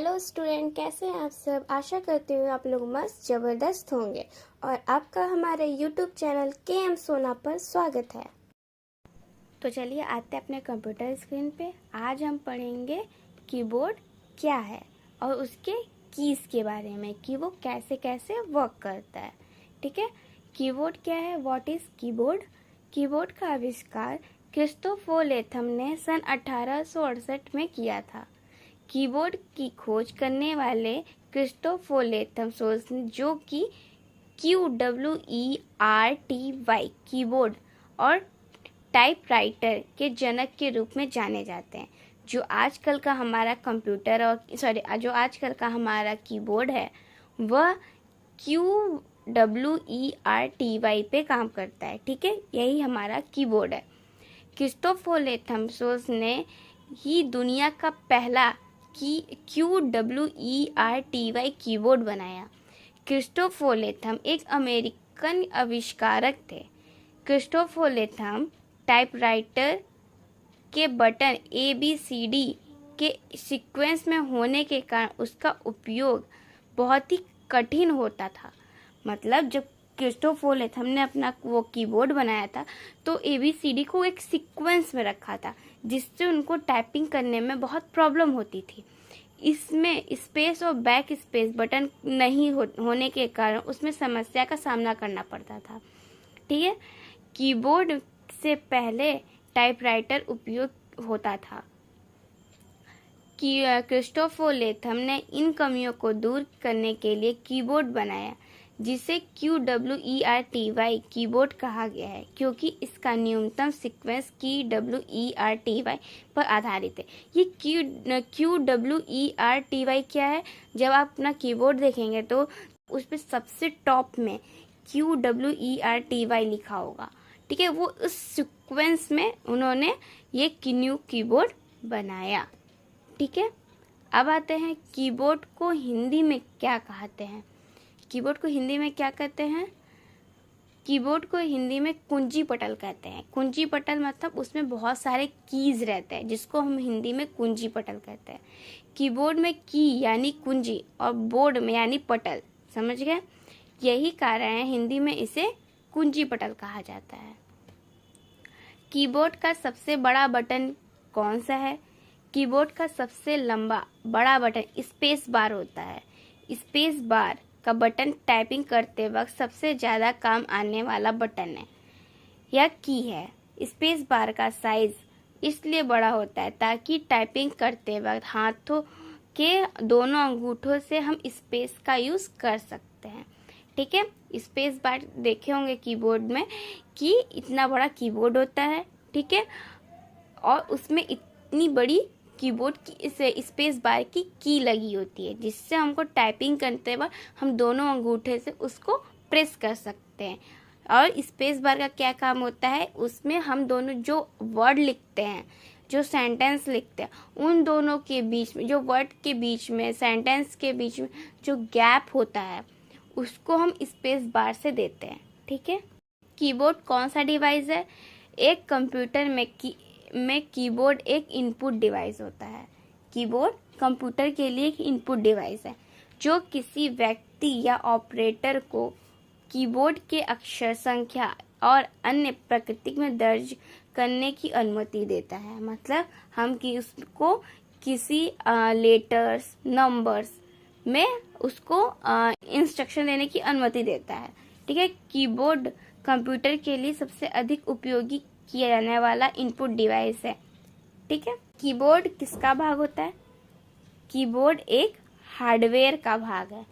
Hello student, कैसे हैं आप सब। आशा करती हूँ आप लोग मस्त ज़बरदस्त होंगे और आपका हमारे यूट्यूब चैनल KM सोना पर स्वागत है। तो चलिए आते हैं अपने कंप्यूटर स्क्रीन पे। आज हम पढ़ेंगे कीबोर्ड क्या है और उसके कीज़ के बारे में कि वो कैसे कैसे वर्क करता है। ठीक है, कीबोर्ड क्या है, व्हाट इज़ कीबोर्ड। कीबोर्ड का आविष्कार क्रिस्टोफर लेथम ने सन 1868 में किया था। कीबोर्ड की खोज करने वाले क्रिस्टोफर लेथम जो कि QWERTY कीबोर्ड और टाइपराइटर के जनक के रूप में जाने जाते हैं। जो आजकल का हमारा कंप्यूटर और जो आजकल का हमारा कीबोर्ड है वह QWERTY पे काम करता है। ठीक है, यही हमारा कीबोर्ड है। क्रिस्टोफर लेथम ने ही दुनिया का पहला QWERTY कीबोर्ड बनाया। क्रिस्टोफर लेथम एक अमेरिकन आविष्कारक थे। क्रिस्टोफर लेथम टाइपराइटर के बटन ABCD के सीक्वेंस में होने के कारण उसका उपयोग बहुत ही कठिन होता था। मतलब जब क्रिस्टोफर लेथम ने अपना वो कीबोर्ड बनाया था तो ABCD को एक सीक्वेंस में रखा था जिससे उनको टाइपिंग करने में बहुत प्रॉब्लम होती थी। इसमें स्पेस और बैक स्पेस बटन नहीं होने के कारण उसमें समस्या का सामना करना पड़ता था। ठीक है, कीबोर्ड से पहले टाइपराइटर उपयोग होता था। क्रिस्टोफर लेथम ने इन कमियों को दूर करने के लिए कीबोर्ड बनाया जिसे QWERTY कीबोर्ड कहा गया है क्योंकि इसका न्यूनतम सीक्वेंस QWERTY पर आधारित है। ये QWERTY क्या है, जब आप अपना कीबोर्ड देखेंगे तो उस पर सबसे टॉप में QWERTY लिखा होगा। ठीक है, वो उस सीक्वेंस में उन्होंने ये न्यू कीबोर्ड बनाया। ठीक है, अब आते हैं कीबोर्ड को हिंदी में क्या कहते हैं। कीबोर्ड को हिंदी में क्या कहते हैं? कीबोर्ड को हिंदी में कुंजी पटल कहते हैं। कुंजी पटल मतलब उसमें बहुत सारे कीज रहते हैं जिसको हम हिंदी में कुंजी पटल कहते हैं। कीबोर्ड में की यानी कुंजी और बोर्ड में यानी पटल, समझ गए। यही कारण है हिंदी में इसे कुंजी पटल कहा जाता है। कीबोर्ड का सबसे बड़ा बटन कौन सा है? कीबोर्ड का सबसे लंबा बड़ा बटन स्पेस बार होता है। स्पेस बार का बटन टाइपिंग करते वक्त सबसे ज़्यादा काम आने वाला बटन है या की है। स्पेस बार का साइज इसलिए बड़ा होता है ताकि टाइपिंग करते वक्त हाथों के दोनों अंगूठों से हम स्पेस का यूज़ कर सकते हैं। ठीक है, स्पेस बार देखे होंगे कीबोर्ड में कि इतना बड़ा कीबोर्ड होता है। ठीक है, और उसमें इतनी बड़ी कीबोर्ड की इस स्पेस बार की लगी होती है जिससे हमको टाइपिंग करते वक्त हम दोनों अंगूठे से उसको प्रेस कर सकते हैं। और स्पेस बार का क्या काम होता है, उसमें हम दोनों जो वर्ड लिखते हैं, जो सेंटेंस लिखते हैं, उन दोनों के बीच में, जो वर्ड के बीच में, सेंटेंस के बीच में जो गैप होता है उसको हम स्पेस बार से देते हैं। ठीक है, कीबोर्ड कौन सा डिवाइस है? एक कंप्यूटर में कीबोर्ड एक इनपुट डिवाइस होता है। कीबोर्ड कंप्यूटर के लिए एक इनपुट डिवाइस है जो किसी व्यक्ति या ऑपरेटर को कीबोर्ड के अक्षर, संख्या और अन्य प्रकृति में दर्ज करने की अनुमति देता है। मतलब हम उसको किसी लेटर्स, नंबर्स में उसको इंस्ट्रक्शन देने की अनुमति देता है। ठीक है, कीबोर्ड कंप्यूटर के लिए सबसे अधिक उपयोगी किया जाने वाला इनपुट डिवाइस है। ठीक है, कीबोर्ड किसका भाग होता है? कीबोर्ड एक हार्डवेयर का भाग है।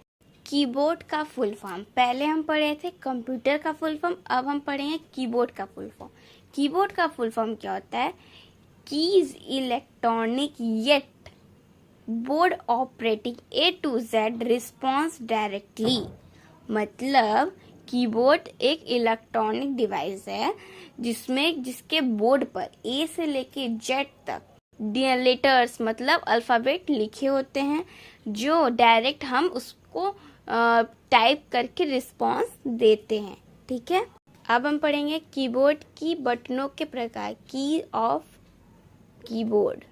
कीबोर्ड का फुल फॉर्म, पहले हम पढ़े थे कंप्यूटर का फुल फॉर्म, अब हम पढ़ेंगे कीबोर्ड का फुल फॉर्म। कीबोर्ड का फुल फॉर्म क्या होता है? Keys electronic yet board operating A to Z response directly. मतलब कीबोर्ड एक इलेक्ट्रॉनिक डिवाइस है जिसके बोर्ड पर A से लेके Z तक लेटर्स मतलब अल्फ़ाबेट लिखे होते हैं जो डायरेक्ट हम उसको टाइप करके रिस्पॉन्स देते हैं। ठीक है, अब हम पढ़ेंगे कीबोर्ड की बटनों के प्रकार। की ऑफ कीबोर्ड,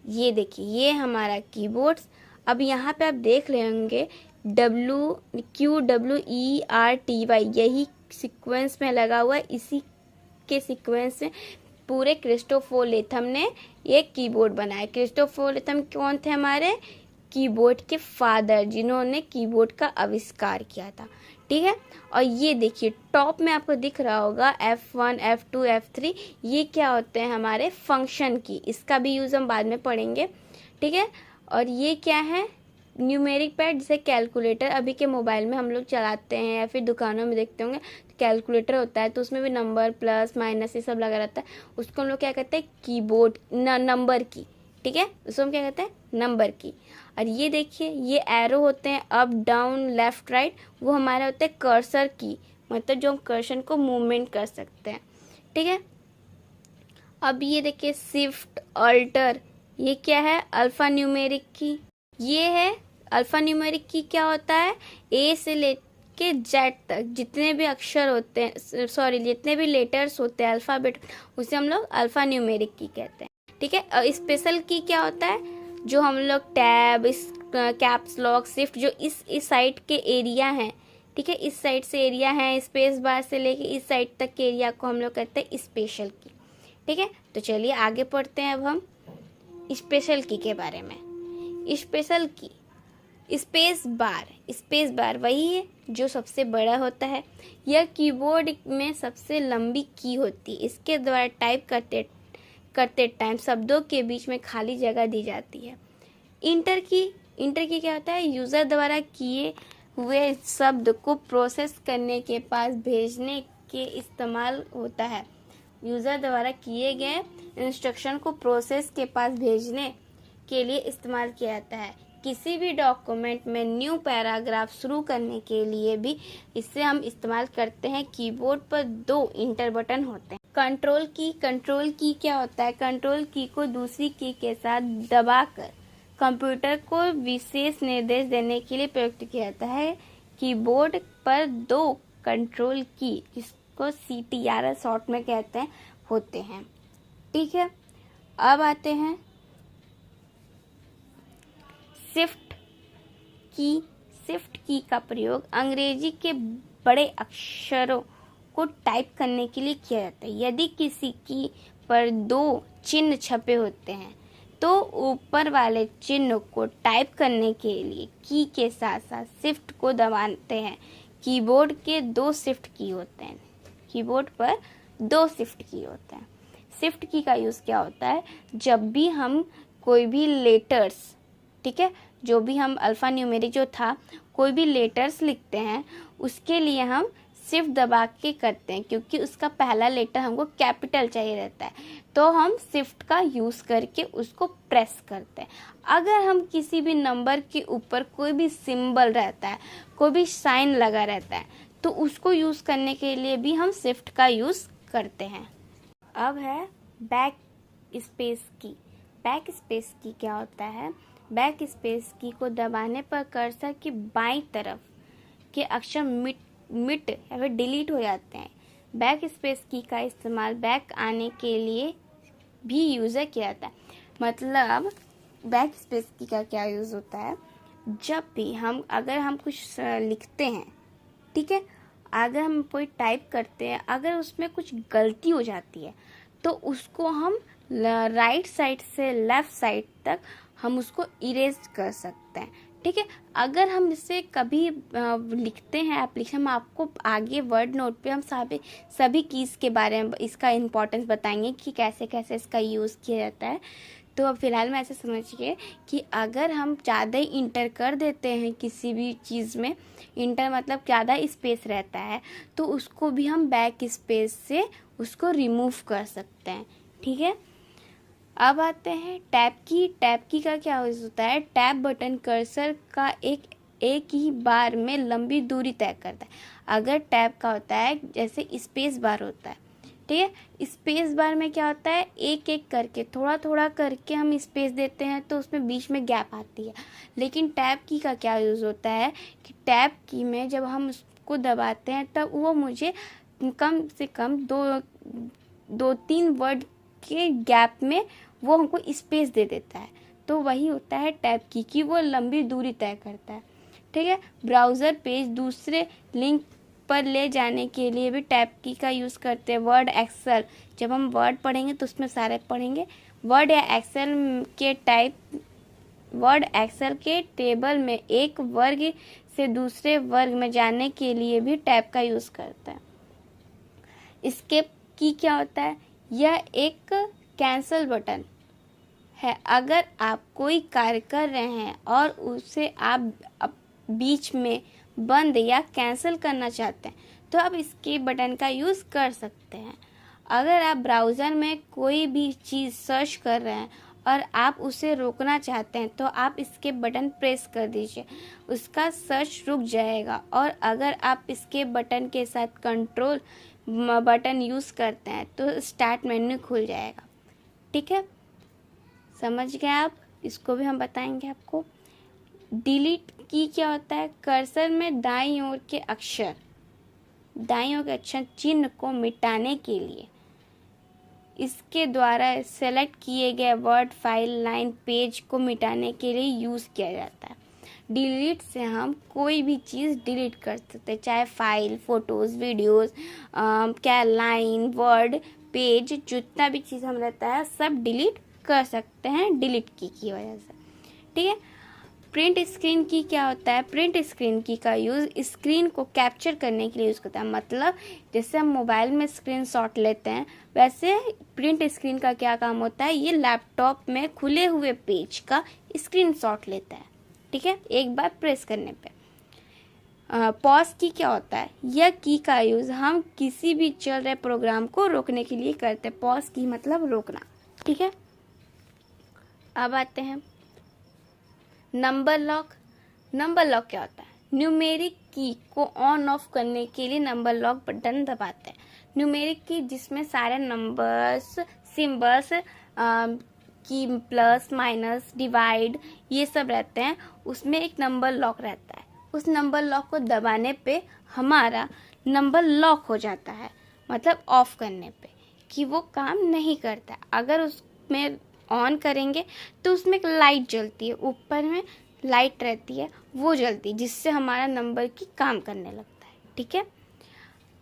ये देखिए, ये हमारा कीबोर्ड। अब यहाँ पे आप देख रहे होंगे QWERTY यही सीक्वेंस में लगा हुआ है। इसी के सीक्वेंस में पूरे क्रिस्टोफर लेथम ने एक कीबोर्ड बनाया। क्रिस्टोफर लेथम कौन थे? हमारे कीबोर्ड के फादर, जिन्होंने कीबोर्ड का आविष्कार किया था। ठीक है, और ये देखिए टॉप में आपको दिख रहा होगा F1, F2, F3, ये क्या होते हैं? हमारे फंक्शन की। इसका भी यूज़ हम बाद में पढ़ेंगे। ठीक है, और ये क्या है? न्यूमेरिक पैड, जैसे कैलकुलेटर अभी के मोबाइल में हम लोग चलाते हैं या फिर दुकानों में देखते होंगे, तो कैलकुलेटर होता है, तो उसमें भी नंबर, प्लस, माइनस, ये सब लगा रहता है। उसको हम लोग क्या कहते हैं? कीबोर्ड, नंबर की। ठीक है, उसको हम क्या कहते हैं? नंबर की। और ये देखिए ये एरो होते हैं, अप, डाउन, लेफ्ट, राइट, वो हमारे होते हैं कर्सर की, मतलब जो हम कर्सर को मूवमेंट कर सकते हैं। ठीक है, अब ये देखिए शिफ्ट, अल्टर, ये क्या है? अल्फा न्यूमेरिक की। ये है अल्फा न्यूमेरिक की। क्या होता है? ए से लेके जेड तक जितने भी अक्षर होते हैं, सॉरी जितने भी लेटर्स होते हैं अल्फाबेट, उसे हम लोग अल्फा न्यूमेरिक की कहते हैं। ठीक है, और स्पेशल की क्या होता है? जो हम लोग टैब, इस कैप्स लॉक, शिफ्ट, जो इस साइड के एरिया हैं, ठीक है, इस साइड से एरिया है, स्पेस बार से लेके इस साइड तक के एरिया को हम लोग कहते हैं स्पेशल की। ठीक है, तो चलिए आगे पढ़ते हैं अब हम स्पेशल की के बारे में। स्पेशल की, स्पेस बार वही है जो सबसे बड़ा होता है। यह कीबोर्ड में सबसे लंबी की होती है। इसके द्वारा टाइप करते टाइम शब्दों के बीच में खाली जगह दी जाती है। इंटर की क्या होता है? यूज़र द्वारा किए हुए शब्द को प्रोसेस करने के पास भेजने के इस्तेमाल होता है। यूज़र द्वारा किए गए इंस्ट्रक्शन को प्रोसेस के पास भेजने के लिए इस्तेमाल किया जाता है। किसी भी डॉक्यूमेंट में न्यू पैराग्राफ शुरू करने के लिए भी इससे हम इस्तेमाल करते हैं। कीबोर्ड पर 2 इंटर बटन होते हैं। कंट्रोल की क्या होता है? कंट्रोल की को दूसरी की के साथ दबाकर कंप्यूटर को विशेष निर्देश देने के लिए प्रयुक्त किया जाता है। कीबोर्ड पर 2 कंट्रोल की, जिसको CTRL शॉर्ट में कहते हैं, होते हैं। ठीक है, अब आते हैं शिफ्ट की का प्रयोग अंग्रेजी के बड़े अक्षरों को टाइप करने के लिए किया जाता है। यदि किसी की पर 2 चिन्ह छपे होते हैं तो ऊपर वाले चिन्ह को टाइप करने के लिए की के साथ साथ शिफ्ट को दबाते हैं। कीबोर्ड के 2 शिफ्ट की होते हैं। कीबोर्ड पर 2 शिफ्ट की होते हैं। शिफ्ट की का यूज़ क्या होता है? जब भी हम कोई भी लेटर्स, ठीक है, जो भी हम अल्फा न्यूमेरिक जो था, कोई भी लेटर्स लिखते हैं, उसके लिए हम शिफ्ट दबा के करते हैं, क्योंकि उसका पहला लेटर हमको कैपिटल चाहिए रहता है, तो हम शिफ्ट का यूज़ करके उसको प्रेस करते हैं। अगर हम किसी भी नंबर के ऊपर कोई भी सिंबल रहता है, कोई भी साइन लगा रहता है, तो उसको यूज़ करने के लिए भी हम शिफ्ट का यूज़ करते हैं। अब है बैक स्पेस की। बैक स्पेस की क्या होता है? बैक स्पेस की को दबाने पर कर्सर की बाईं तरफ के अक्षर मिट या फिर डिलीट हो जाते हैं। बैक स्पेस की का इस्तेमाल बैक आने के लिए भी यूज़र किया जाता है। मतलब बैक स्पेस की का क्या यूज़ होता है? जब भी अगर हम कुछ लिखते हैं, ठीक है, अगर हम कोई टाइप करते हैं, अगर उसमें कुछ गलती हो जाती है तो उसको हम राइट साइड से लेफ़्ट साइड तक हम उसको इरेज कर सकते हैं। ठीक है, अगर हम इसे कभी लिखते हैं एप्लीकेशन में, आपको आगे वर्ड नोट पे हम सभी कीज़ के बारे में इसका इम्पोर्टेंस बताएंगे कि कैसे कैसे इसका यूज़ किया जाता है। तो अब फिलहाल में ऐसे समझिए कि अगर हम ज़्यादा ही इंटर कर देते हैं किसी भी चीज़ में, इंटर मतलब ज़्यादा स्पेस रहता है, तो उसको भी हम बैक स्पेस से उसको रिमूव कर सकते हैं। ठीक है, अब आते हैं टैब की का क्या होता है? टैब बटन कर्सर का एक ही बार में लंबी दूरी तय करता है। अगर टैब का होता है जैसे स्पेस बार होता है, ठीक है, स्पेस बार में क्या होता है? एक एक करके, थोड़ा थोड़ा करके हम स्पेस देते हैं तो उसमें बीच में गैप आती है। लेकिन टैब की का क्या यूज़ होता है कि टैब की में जब हम उसको दबाते हैं तब वो मुझे कम से कम 2-3 वर्ड के गैप में वो हमको स्पेस दे देता है। तो वही होता है टैब की कि वो लंबी दूरी तय करता है। ठीक है, ब्राउज़र पेज दूसरे लिंक पर ले जाने के लिए भी टैब की का यूज़ करते हैं। वर्ड एक्सेल, जब हम वर्ड पढ़ेंगे तो उसमें सारे पढ़ेंगे। वर्ड एक्सेल के टेबल में एक वर्ग से दूसरे वर्ग में जाने के लिए भी टैब का यूज़ करते हैं। एस्केप की क्या होता है? यह एक कैंसल बटन है। अगर आप कोई कार्य कर रहे हैं और उसे आप बीच में बंद या कैंसिल करना चाहते हैं तो आप एस्केप बटन का यूज़ कर सकते हैं। अगर आप ब्राउज़र में कोई भी चीज़ सर्च कर रहे हैं और आप उसे रोकना चाहते हैं तो आप एस्केप बटन प्रेस कर दीजिए, उसका सर्च रुक जाएगा। और अगर आप एस्केप बटन के साथ कंट्रोल बटन यूज़ करते हैं तो स्टार्ट मेन्यू खुल जाएगा। ठीक है, समझ गए आप? इसको भी हम बताएंगे आपको। डिलीट की क्या होता है? कर्सर में दाईं ओर के अक्षर चिन्ह को मिटाने के लिए इसके द्वारा सेलेक्ट किए गए वर्ड, फाइल, लाइन, पेज को मिटाने के लिए यूज़ किया जाता है। डिलीट से हम कोई भी चीज़ डिलीट कर सकते हैं, चाहे फाइल, फोटोज़, वीडियोज़, क्या लाइन, वर्ड, पेज, जितना भी चीज़ हम रहता है सब डिलीट कर सकते हैं डिलीट की वजह से। ठीक है, प्रिंट स्क्रीन की क्या होता है? प्रिंट स्क्रीन की का यूज़ स्क्रीन को कैप्चर करने के लिए यूज़ करता है। मतलब जैसे हम मोबाइल में स्क्रीनशॉट लेते हैं वैसे प्रिंट स्क्रीन का क्या काम होता है? ये लैपटॉप में खुले हुए पेज का स्क्रीनशॉट लेता है। ठीक है, एक बार प्रेस करने पे। पॉज की क्या होता है? यह की का यूज़ हम किसी भी चल रहे प्रोग्राम को रोकने के लिए करते हैं। पॉज की मतलब रोकना। ठीक है, अब आते हैं नंबर लॉक क्या होता है? न्यूमेरिक की को ऑन ऑफ करने के लिए नंबर लॉक बटन दबाते हैं। न्यूमेरिक की जिसमें सारे नंबर्स, सिंबल्स की प्लस, माइनस, डिवाइड ये सब रहते हैं, उसमें एक नंबर लॉक रहता है। उस नंबर लॉक को दबाने पे हमारा नंबर लॉक हो जाता है, मतलब ऑफ करने पे कि वो काम नहीं करता। अगर उसमें ऑन करेंगे तो उसमें एक लाइट जलती है, ऊपर में लाइट रहती है वो जलती है, जिससे हमारा नंबर की काम करने लगता है। ठीक है,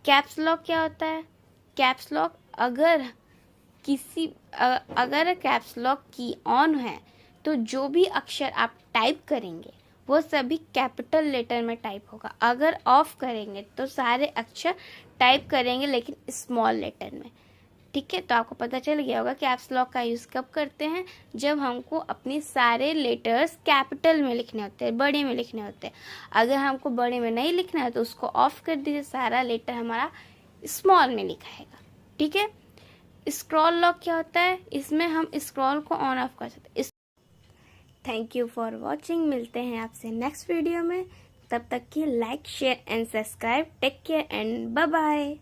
कैप्स लॉक क्या होता है? कैप्स लॉक अगर कैप्स लॉक की ऑन है तो जो भी अक्षर आप टाइप करेंगे वो सभी कैपिटल लेटर में टाइप होगा। अगर ऑफ करेंगे तो सारे अक्षर टाइप करेंगे लेकिन स्मॉल लेटर में। ठीक है, तो आपको पता चल गया होगा कैप्स लॉक का यूज़ कब करते हैं? जब हमको अपने सारे लेटर्स कैपिटल में लिखने होते हैं, बड़े में लिखने होते हैं। अगर हमको बड़े में नहीं लिखना है तो उसको ऑफ कर दीजिए, सारा लेटर हमारा स्मॉल में लिखाएगा। ठीक है, स्क्रॉल लॉक क्या होता है? इसमें हम स्क्रॉल को ऑन ऑफ कर सकते हैं। Thank you for watching. मिलते हैं आपसे नेक्स्ट वीडियो में, तब तक के like, share and subscribe. Take care and bye bye.